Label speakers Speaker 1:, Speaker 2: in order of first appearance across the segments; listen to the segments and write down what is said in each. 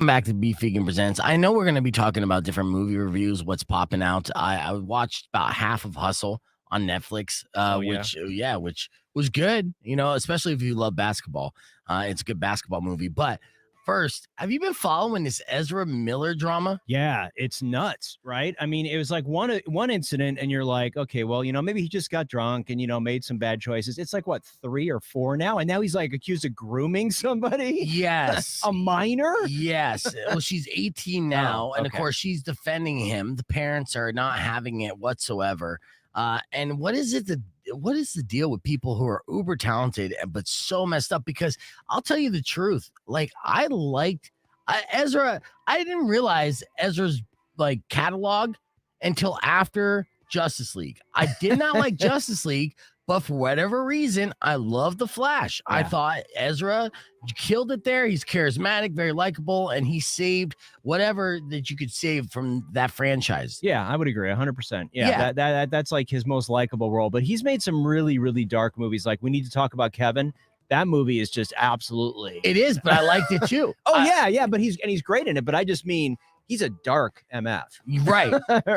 Speaker 1: Welcome back to Beef Vegan Presents. I know we're going to be talking about different movie reviews, what's popping out. I watched about half of Hustle on Netflix, which was good, especially if you love basketball. It's a good basketball movie. But first, have you been following this Ezra Miller drama?
Speaker 2: Yeah, it's nuts, right? I mean, it was like one incident, and you're like, okay, well, maybe he just got drunk and made some bad choices. It's like what, 3 or 4 now, and now he's like accused of grooming somebody.
Speaker 1: Yes.
Speaker 2: A minor.
Speaker 1: Yes. Well, she's 18 now, and of
Speaker 2: okay.
Speaker 1: course she's defending him. The parents are not having it whatsoever. And what is the deal with people who are uber talented but so messed up? Because I'll tell you the truth, like Ezra. I didn't realize Ezra's like catalog until after Justice League. I did not like Justice League, but for whatever reason, I love The Flash.
Speaker 2: Yeah.
Speaker 1: I thought Ezra killed it there. He's charismatic, very likable, and he saved whatever that you could save from that franchise.
Speaker 2: Yeah, I would agree 100%. Yeah. That's like his most likable role. But he's made some really, really dark movies. Like We Need to Talk About Kevin. That movie is just absolutely.
Speaker 1: It is, but I liked it too.
Speaker 2: Yeah. But he's great in it. But I just mean he's a dark MF.
Speaker 1: Right.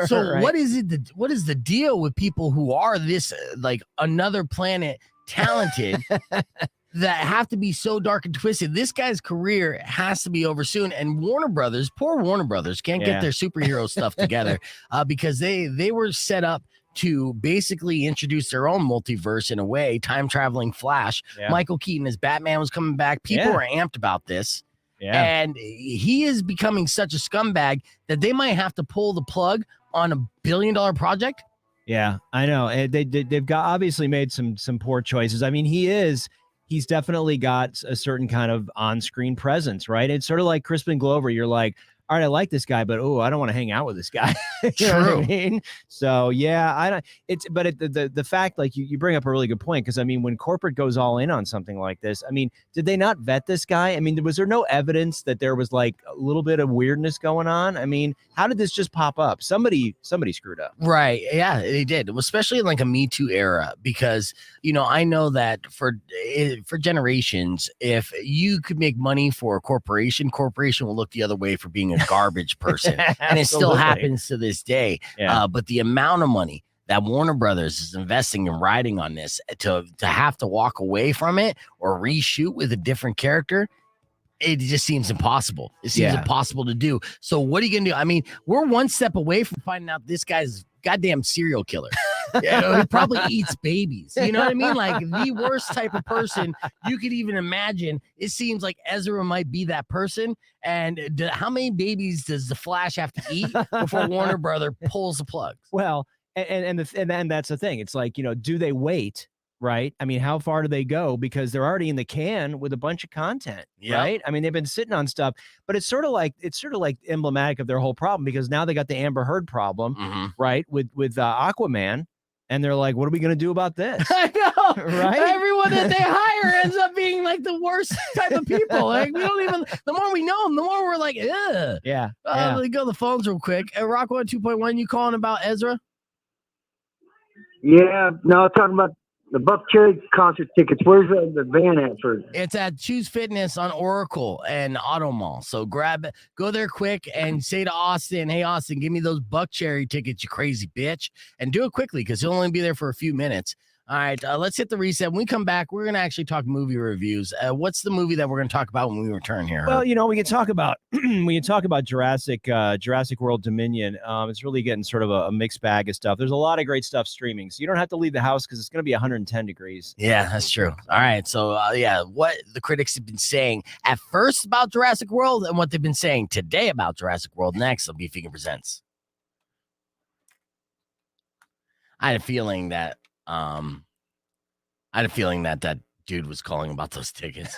Speaker 1: So
Speaker 2: Right?
Speaker 1: what is the deal with people who are this like another planet talented that have to be so dark and twisted? This guy's career has to be over soon. And poor Warner Brothers can't get their superhero stuff together because they were set up to basically introduce their own multiverse in a way, time-traveling Flash.
Speaker 2: Yeah.
Speaker 1: Michael Keaton as Batman was coming back. People were amped about this.
Speaker 2: Yeah.
Speaker 1: And he is becoming such a scumbag that they might have to pull the plug on $1 billion project.
Speaker 2: Yeah, I know. They've got obviously made some poor choices. I mean, he's definitely got a certain kind of on-screen presence, right? It's sort of like Crispin Glover. You're like, all right, I like this guy, but I don't want to hang out with this guy. You know what I mean? So yeah, I don't. The fact, like you bring up a really good point, because I mean, when corporate goes all in on something like this, I mean, did they not vet this guy? I mean, was there no evidence that there was like a little bit of weirdness going on? I mean, how did this just pop up? Somebody screwed up.
Speaker 1: Right. Yeah, they did, especially in like a Me Too era, because I know that for generations, if you could make money for a corporation will look the other way for being a garbage person. And it still happens to this day.
Speaker 2: Yeah.
Speaker 1: But the amount of money that Warner Brothers is investing and riding on this to have to walk away from it or reshoot with a different character, it just seems impossible. It seems impossible to do. So what are you going to do? I mean, we're one step away from finding out this guy's goddamn serial killer. He probably eats babies. You know what I mean? Like the worst type of person you could even imagine. It seems like Ezra might be that person. And how many babies does the Flash have to eat before Warner Brother pulls the plugs?
Speaker 2: Well, and that's the thing. It's like, do they wait? Right. I mean, how far do they go? Because they're already in the can with a bunch of content.
Speaker 1: Yep.
Speaker 2: Right. I mean, they've been sitting on stuff, but it's sort of like emblematic of their whole problem, because now they got the Amber Heard problem, right? With Aquaman. And they're like, what are we going to do about this?
Speaker 1: I know.
Speaker 2: Right.
Speaker 1: Everyone that they hire ends up being like the worst type of people. Like we don't even, the more we know them, the more we're like, ugh.
Speaker 2: Yeah.
Speaker 1: Let me go to the phones real quick. Rock 102.1, you calling about Ezra?
Speaker 3: Yeah. No, talking about the Buck Cherry concert tickets. Where's the van at for?
Speaker 1: It's at Choose Fitness on Oracle and Auto Mall. So go there quick and say to Austin, hey, Austin, give me those Buck Cherry tickets, you crazy bitch. And do it quickly because he'll only be there for a few minutes. All right, let's hit the reset. When we come back, we're going to actually talk movie reviews. What's the movie that we're going to talk about when we return here?
Speaker 2: Well, we can talk about Jurassic World Dominion. It's really getting sort of a mixed bag of stuff. There's a lot of great stuff streaming, so you don't have to leave the house because it's going to be 110 degrees.
Speaker 1: Yeah, that's true. All right, so what the critics have been saying at first about Jurassic World and what they've been saying today about Jurassic World next on Beef Vegan Presents. I had a feeling that that dude was calling about those tickets.